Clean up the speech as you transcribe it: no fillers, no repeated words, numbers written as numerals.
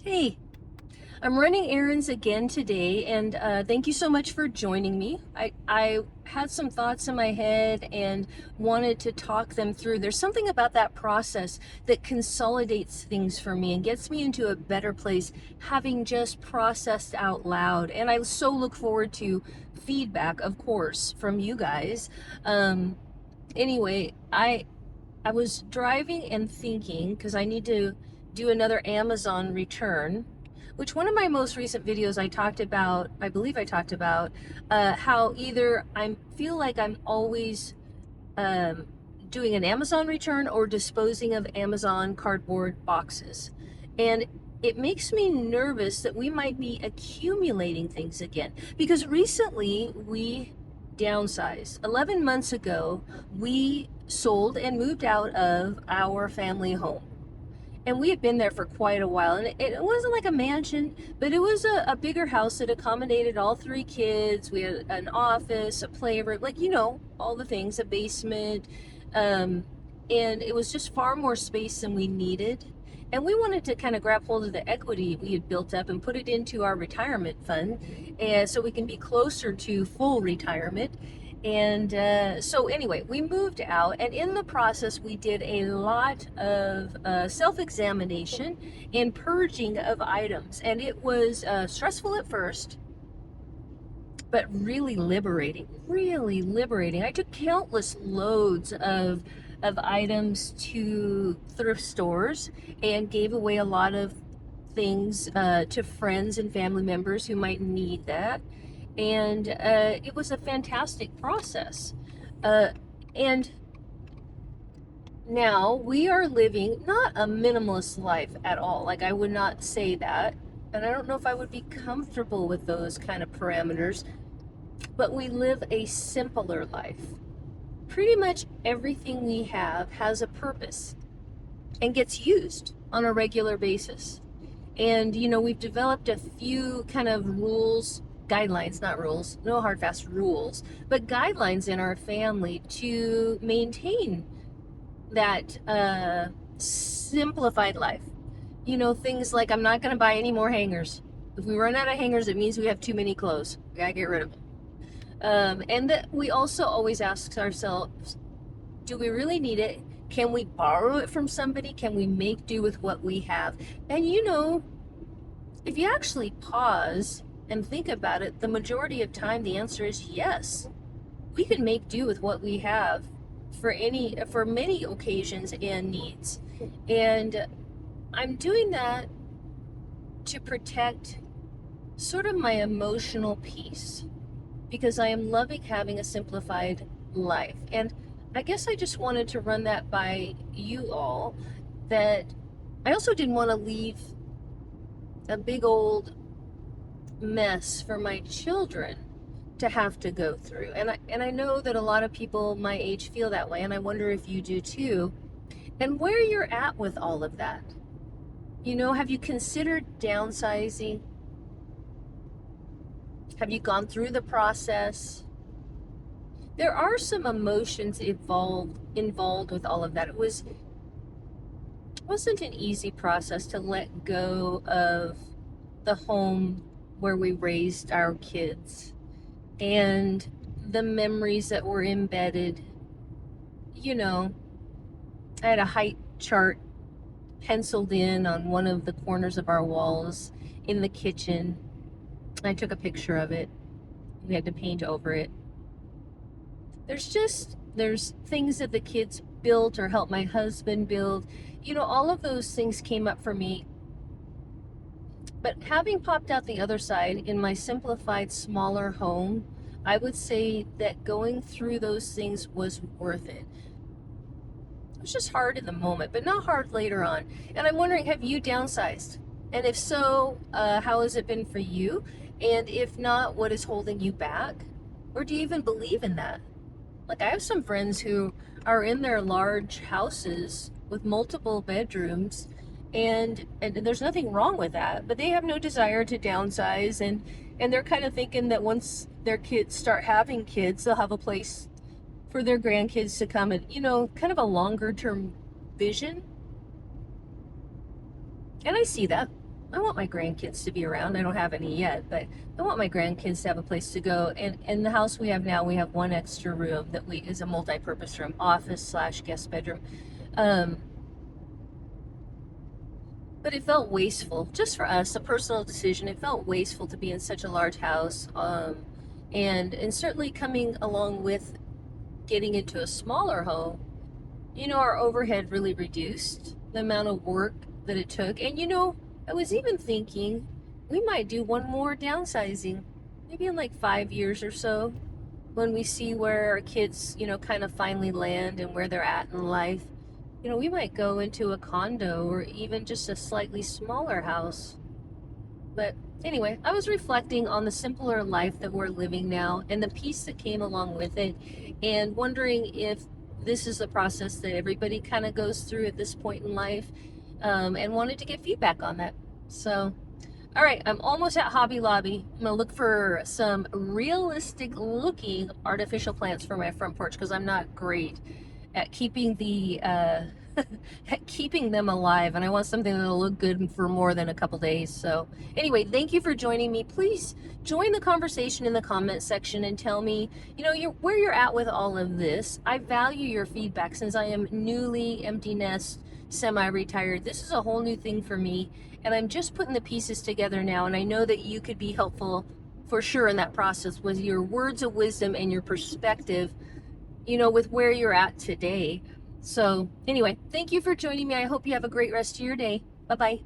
Hey, I'm running errands again today, and thank you so much for joining me. I had some thoughts in my head and wanted to talk them through. There's something about that process that consolidates things for me and gets me into a better place, having just processed out loud. And I so look forward to feedback, of course, from you guys. Um, anyway, I was driving and thinking because I need to do another Amazon return, which one of my most recent videos I talked about, I believe I talked about, how either I feel like I'm always um, doing an Amazon return or disposing of Amazon cardboard boxes. And it makes me nervous that we might be accumulating things again because recently we downsized. 11 months ago, we sold and moved out of our family home. And we had been there for quite a while. And it wasn't like a mansion, but it was a bigger house that accommodated all three kids. We had an office, a playroom, like, all the things, a basement. Um, and it was just far more space than we needed. And we wanted to kind of grab hold of the equity we had built up and put it into our retirement fund, and so we can be closer to full retirement. And so anyway, we moved out, and in the process, we did a lot of self-examination and purging of items. And it was stressful at first, but really liberating, really liberating. I took countless loads of items to thrift stores and gave away a lot of things to friends and family members who might need that. And it was a fantastic process. Uh, and now we are living not a minimalist life at all. Like, I would not say that. And I don't know if I would be comfortable with those kind of parameters, but we live a simpler life. Pretty much everything we have has a purpose and gets used on a regular basis. And, we've developed a few kind of rules, guidelines, not rules, no hard, fast rules, but guidelines in our family to maintain that simplified life. Things like I'm not going to buy any more hangers. If we run out of hangers, it means we have too many clothes. We got to get rid of them. And that we also always ask ourselves, do we really need it? Can we borrow it from somebody? Can we make do with what we have? And if you actually pause and think about it, the majority of time the answer is yes. We can make do with what we have for many occasions and needs. And I'm doing that to protect sort of my emotional peace, because I am loving having a simplified life. And I guess I just wanted to run that by you all, that I also didn't want to leave a big old mess for my children to have to go through. And I know that a lot of people my age feel that way, and I wonder if you do too. And where you're at with all of that. Have you considered downsizing? Have you gone through the process? There are some emotions involved with all of that. Wasn't an easy process to let go of the home where we raised our kids and the memories that were embedded. I had a height chart penciled in on one of the corners of our walls in the kitchen. I took a picture of it. We had to paint over it. There's things that the kids built or helped my husband build. All of those things came up for me. But having popped out the other side in my simplified, smaller home, I would say that going through those things was worth it. It was just hard in the moment, but not hard later on. And I'm wondering, have you downsized? And if so, how has it been for you? And if not, what is holding you back? Or do you even believe in that? Like, I have some friends who are in their large houses with multiple bedrooms, and there's nothing wrong with that, but they have no desire to downsize, and they're kind of thinking that once their kids start having kids, they'll have a place for their grandkids to come, and kind of a longer term vision. And I see that. I want my grandkids to be around. I don't have any yet, but I want my grandkids to have a place to go. And in the house we have now, we have one extra room that we is a multi-purpose room, office slash guest bedroom. Um, but it felt wasteful, just for us, a personal decision. It felt wasteful to be in such a large house, and certainly coming along with getting into a smaller home. Our overhead really reduced the amount of work that it took. And I was even thinking we might do one more downsizing, maybe in like 5 years or so, when we see where our kids, kind of finally land and where they're at in life. We might go into a condo or even just a slightly smaller house. But anyway, I was reflecting on the simpler life that we're living now and the peace that came along with it, and wondering if this is the process that everybody kind of goes through at this point in life, and wanted to get feedback on that. So, all right, I'm almost at Hobby Lobby. I'm gonna look for some realistic looking artificial plants for my front porch because I'm not great at keeping at keeping them alive, and I want something that'll look good for more than a couple days. So anyway, thank you for joining me. Please join the conversation in the comment section and tell me, where you're at with all of this. I value your feedback since I am newly empty nest, semi-retired. This is a whole new thing for me, and I'm just putting the pieces together now, and I know that you could be helpful for sure in that process with your words of wisdom and your perspective, with where you're at today. So anyway, thank you for joining me. I hope you have a great rest of your day. Bye-bye.